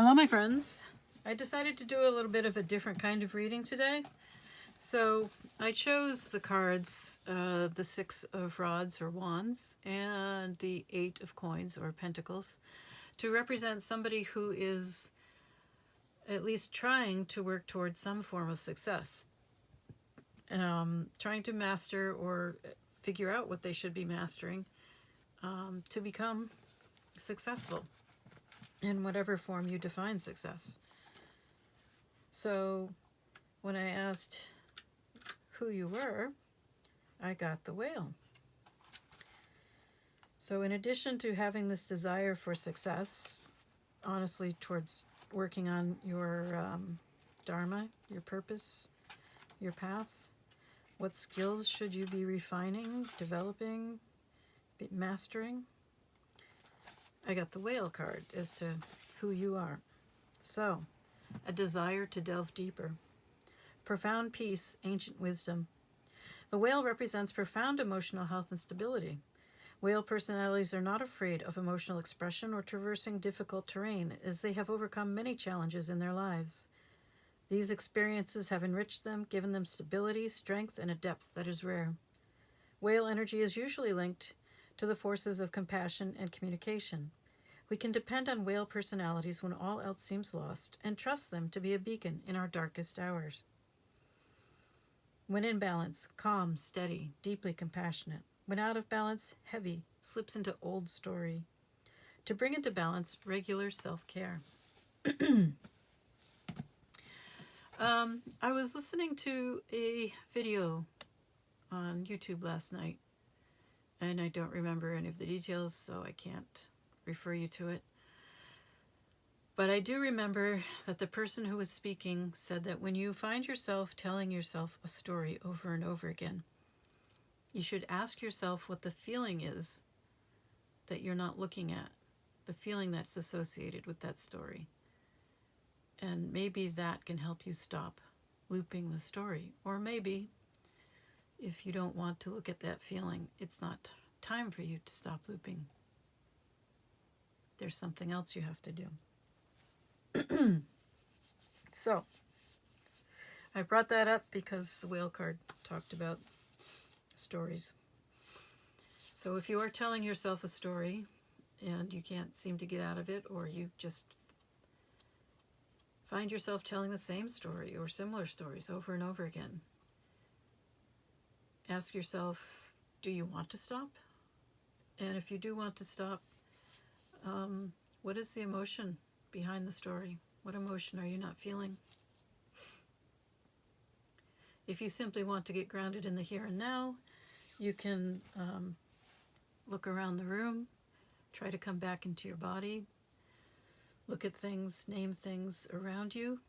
Hello, my friends. I decided to do a little bit of a different kind of reading today. So I chose the cards, the Six of Rods or Wands and the Eight of Coins or Pentacles, to represent somebody who is at least trying to work towards some form of success, trying to master or figure out what they should be mastering to become successful in whatever form you define success. So when I asked who you were, I got the Whale. So in addition to having this desire for success, honestly, towards working on your dharma, your purpose, your path, what skills should you be refining, developing, mastering? I got the Whale card as to who you are. So, a desire to delve deeper. Profound peace, ancient wisdom. The Whale represents profound emotional health and stability. Whale personalities are not afraid of emotional expression or traversing difficult terrain, as they have overcome many challenges in their lives. These experiences have enriched them, given them stability, strength, and a depth that is rare. Whale energy is usually linked to the forces of compassion and communication. We can depend on Whale personalities when all else seems lost, and trust them to be a beacon in our darkest hours. When in balance, calm, steady, deeply compassionate. When out of balance, heavy, slips into old story. To bring into balance, regular self-care. I was listening to a video on YouTube last night, and I don't remember any of the details, so I can't refer you to it. But I do remember that the person who was speaking said that when you find yourself telling yourself a story over and over again, you should ask yourself what the feeling is that you're not looking at, the feeling that's associated with that story. And maybe that can help you stop looping the story. Or maybe, if you don't want to look at that feeling, it's not time for you to stop looping. There's something else you have to do. So, I brought that up because the Whale card talked about stories. So if you are telling yourself a story and you can't seem to get out of it, or you just find yourself telling the same story or similar stories over and over again, ask yourself, do you want to stop? And if you do want to stop, what is the emotion behind the story? What emotion are you not feeling? If you simply want to get grounded in the here and now, you can look around the room, try to come back into your body, look at things, name things around you.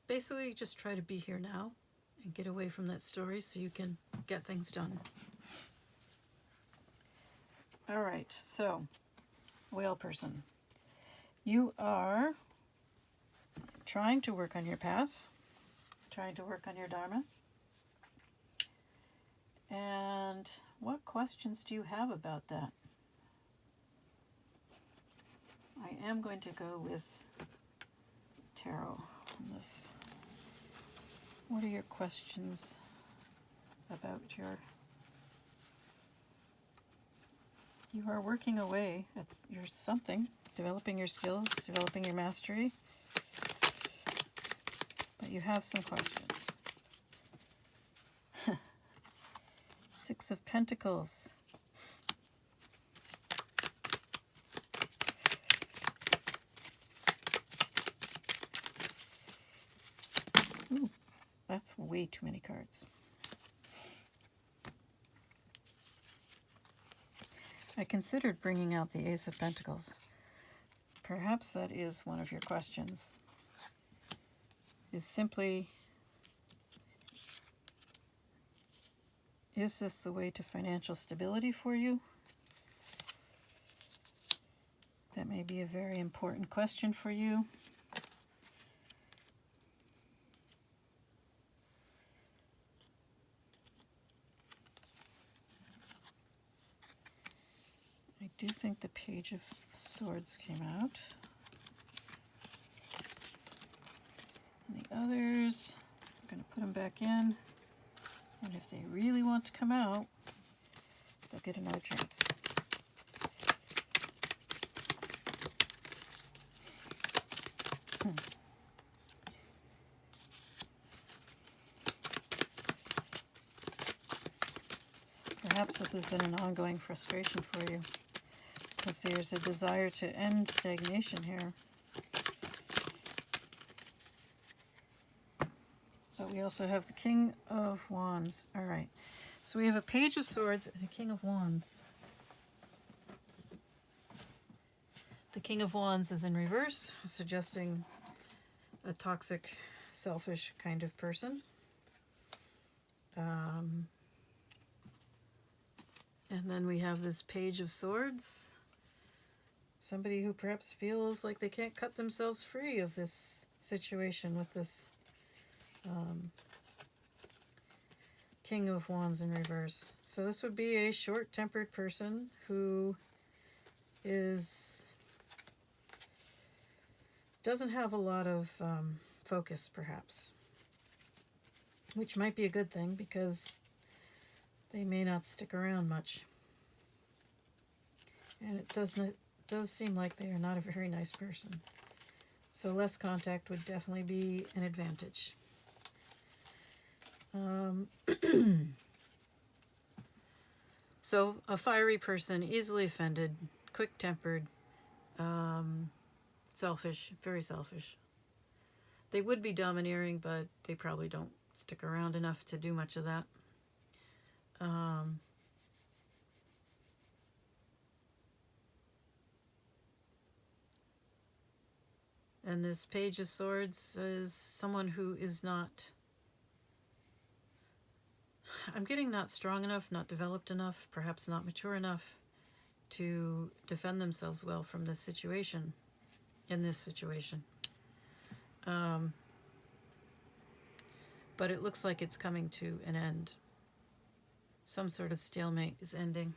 Basically, just try to be here now and get away from that story so you can get things done. All right, so, Whale person. You are trying to work on your path, trying to work on your dharma. And what questions do you have about that? I am going to go with tarot on this. What are your questions about you are working away at your something, developing your skills, developing your mastery, but you have some questions. Six of Pentacles. Ooh, that's way too many cards. I considered bringing out the Ace of Pentacles. Perhaps that is one of your questions. Is simply, is this the way to financial stability for you? That may be a very important question for you. I do think the Page of Swords came out. others, I'm going to put them back in. And if they really want to come out, they'll get another chance. Perhaps this has been an ongoing frustration for you, because there's a desire to end stagnation here. But we also have the King of Wands. All right. So we have a Page of Swords and a King of Wands. The King of Wands is in reverse, suggesting a toxic, selfish kind of person. And then we have this Page of Swords. Somebody who perhaps feels like they can't cut themselves free of this situation with this King of Wands in reverse. So this would be a short-tempered person who doesn't have a lot of focus, perhaps, which might be a good thing because they may not stick around much. And it does seem like they are not a very nice person. So less contact would definitely be an advantage. So a fiery person, easily offended, quick-tempered, selfish, very selfish. They would be domineering, but they probably don't stick around enough to do much of that. And this Page of Swords is someone who is not, I'm getting not strong enough, not developed enough, perhaps not mature enough to defend themselves well from this situation, in this situation. But it looks like it's coming to an end. Some sort of stalemate is ending.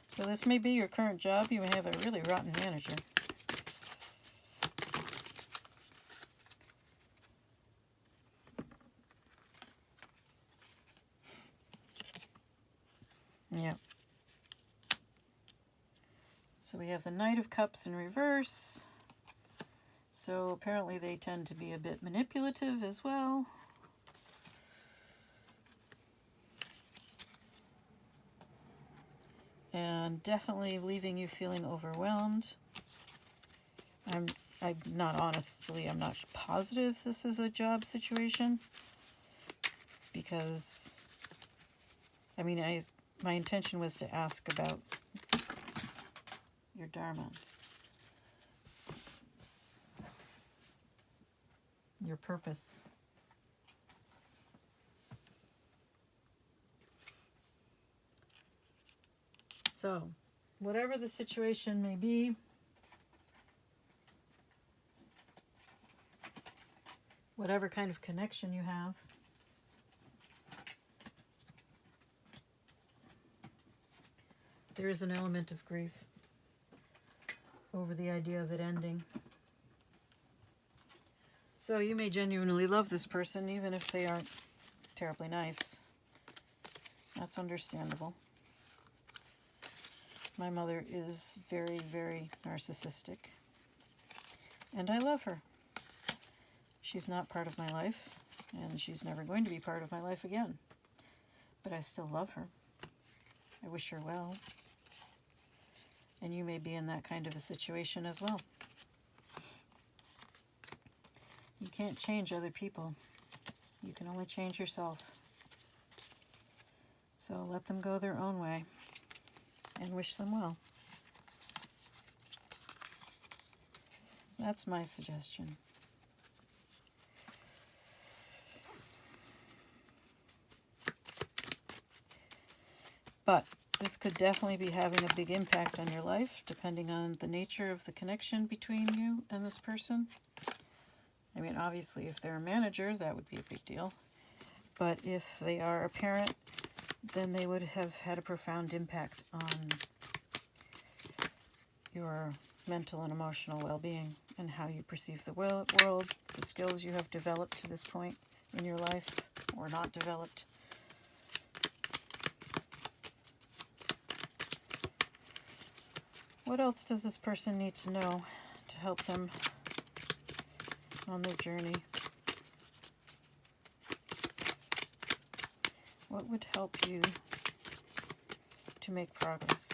So this may be your current job. You may have a really rotten manager. Yeah. So we have the Knight of Cups in reverse. So apparently they tend to be a bit manipulative as well. And definitely leaving you feeling overwhelmed. I'm not positive this is a job situation, because my intention was to ask about your Dharma, your purpose. So, whatever the situation may be, whatever kind of connection you have, there is an element of grief over the idea of it ending. So you may genuinely love this person even if they aren't terribly nice. That's understandable. My mother is very, very narcissistic, and I love her. She's not part of my life, and she's never going to be part of my life again. But I still love her. I wish her well. And you may be in that kind of a situation as well. You can't change other people. You can only change yourself. So let them go their own way and wish them well. That's my suggestion. But this could definitely be having a big impact on your life, depending on the nature of the connection between you and this person. I mean, obviously, if they're a manager, that would be a big deal. But if they are a parent, then they would have had a profound impact on your mental and emotional well-being and how you perceive the world, the skills you have developed to this point in your life or not developed. What else does this person need to know to help them on their journey? What would help you to make progress?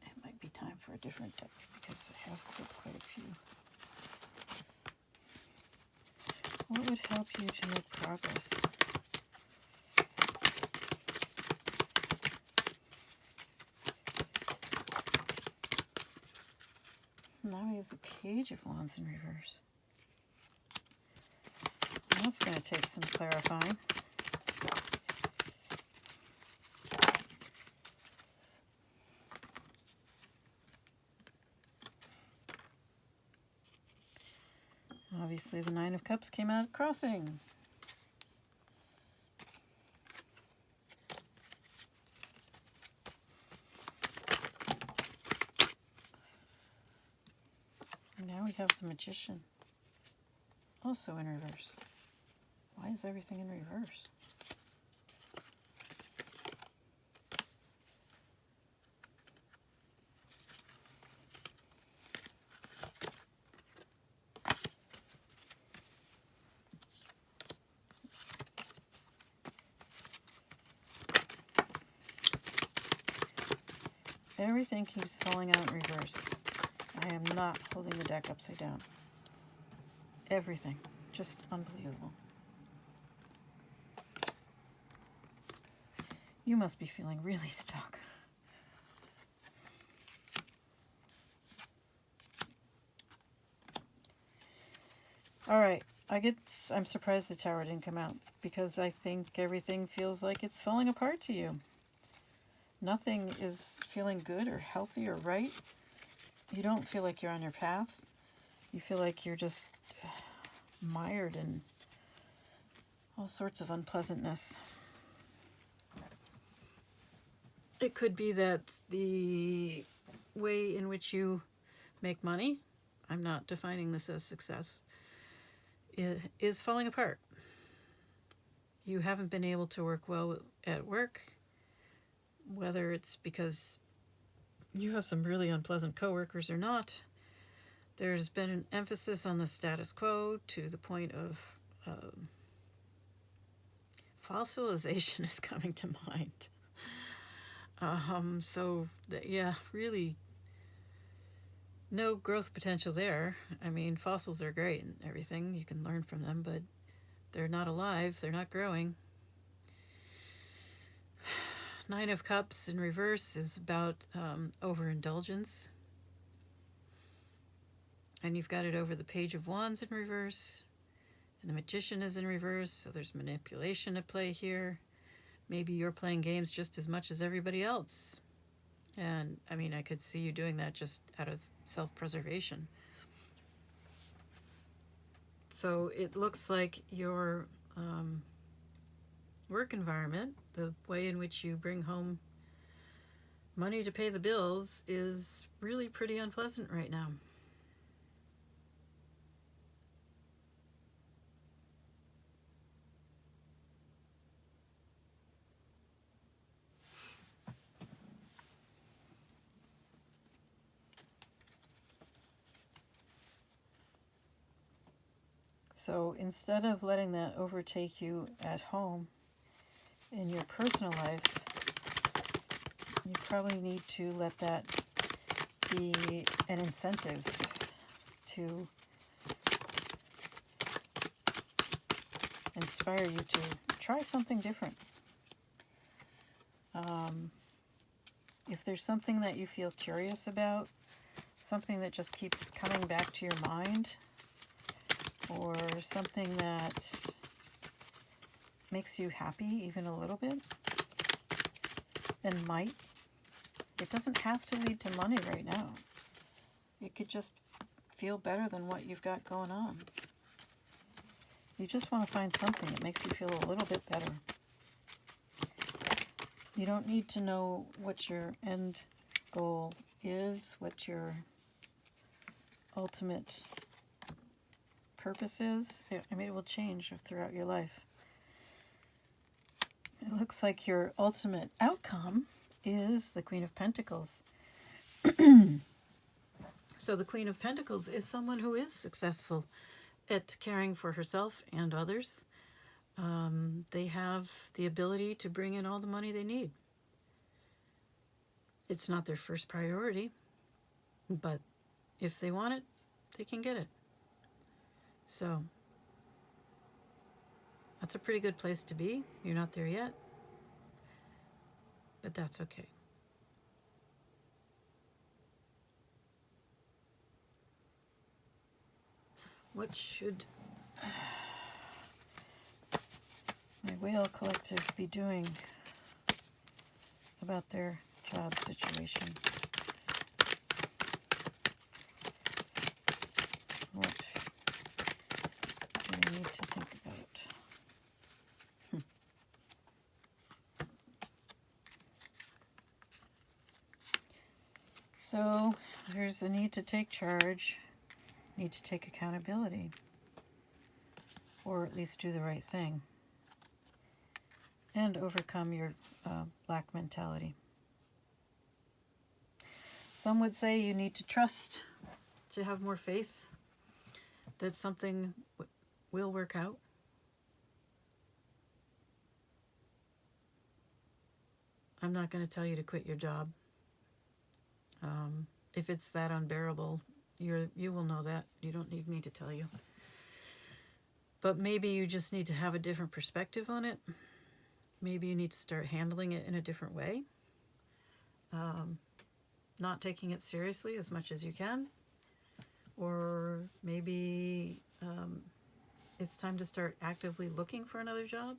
It might be time for a different deck because I have pulled quite a few. What would help you to make progress? Now we have the Page of Wands in reverse. That's going to take some clarifying. Obviously, the Nine of Cups came out crossing. And now we have the Magician, also in reverse. Why is everything in reverse? Everything keeps falling out in reverse. I am not holding the deck upside down. Everything. Just unbelievable. You must be feeling really stuck. All right. I'm surprised the Tower didn't come out because I think everything feels like it's falling apart to you. Nothing is feeling good or healthy or right. You don't feel like you're on your path. You feel like you're just mired in all sorts of unpleasantness. It could be that the way in which you make money, I'm not defining this as success, is falling apart. You haven't been able to work well at work, whether it's because you have some really unpleasant coworkers or not. There's been an emphasis on the status quo to the point of fossilization is coming to mind. Really no growth potential there. I mean, fossils are great and everything. You can learn from them, but they're not alive. They're not growing. Nine of Cups in reverse is about overindulgence. And you've got it over the Page of Wands in reverse. And the Magician is in reverse, so there's manipulation at play here. Maybe you're playing games just as much as everybody else. And, I mean, I could see you doing that just out of self-preservation. So it looks like your work environment, the way in which you bring home money to pay the bills, is really pretty unpleasant right now. So instead of letting that overtake you at home in your personal life, you probably need to let that be an incentive to inspire you to try something different. If there's something that you feel curious about, something that just keeps coming back to your mind, or something that makes you happy even a little bit, and it doesn't have to lead to money right now. It could just feel better than what you've got going on. You just want to find something that makes you feel a little bit better. You don't need to know what your end goal is, what your ultimate purpose is. I mean, it will change throughout your life. It looks like your ultimate outcome is the Queen of Pentacles. So the Queen of Pentacles is someone who is successful at caring for herself and others. They have the ability to bring in all the money they need. It's not their first priority, but if they want it, they can get it. So that's a pretty good place to be. You're not there yet, but that's okay. What should my whale collective be doing about their job situation? What do I need to think about? So there's a need to take charge, need to take accountability, or at least do the right thing, and overcome your lack mentality. Some would say you need to trust, to have more faith that something will work out. I'm not going to tell you to quit your job. If it's that unbearable, you will know that. You don't need me to tell you. But maybe you just need to have a different perspective on it. Maybe you need to start handling it in a different way. Not taking it seriously as much as you can. Or maybe it's time to start actively looking for another job.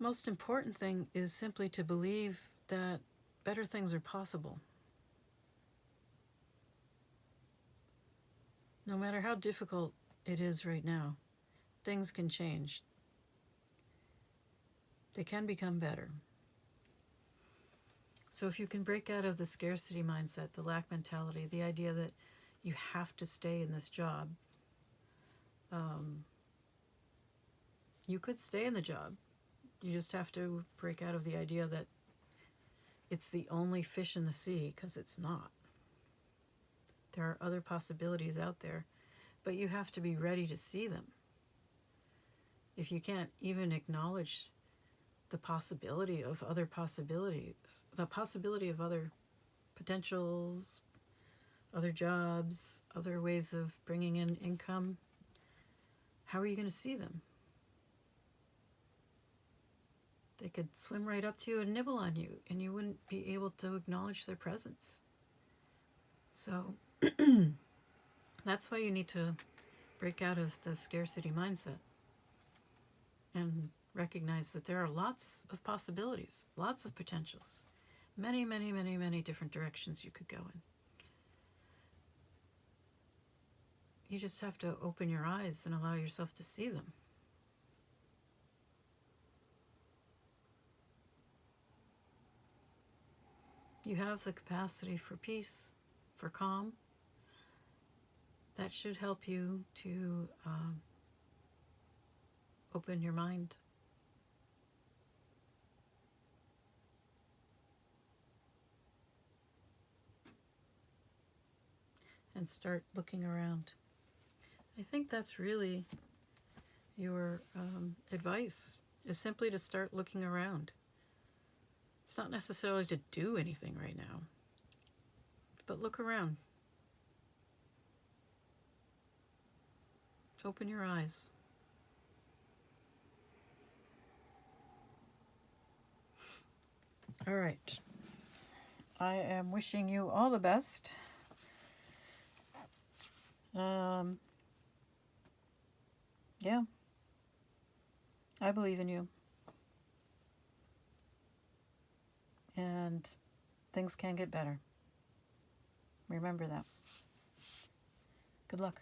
Most important thing is simply to believe that better things are possible. No matter how difficult it is right now, things can change. They can become better. So if you can break out of the scarcity mindset, the lack mentality, the idea that you have to stay in this job, you could stay in the job. You just have to break out of the idea that it's the only fish in the sea, because it's not. There are other possibilities out there, but you have to be ready to see them. If you can't even acknowledge the possibility of other possibilities, the possibility of other potentials, other jobs, other ways of bringing in income, how are you going to see them? They could swim right up to you and nibble on you, and you wouldn't be able to acknowledge their presence. So that's why you need to break out of the scarcity mindset and recognize that there are lots of possibilities, lots of potentials, many, many, many, many different directions you could go in. You just have to open your eyes and allow yourself to see them. You have the capacity for peace, for calm. That should help you to open your mind. And start looking around. I think that's really your advice, is simply to start looking around. It's not necessarily to do anything right now, but look around. Open your eyes. All right. I am wishing you all the best. Yeah. I believe in you. and things can get better. Remember that. Good luck.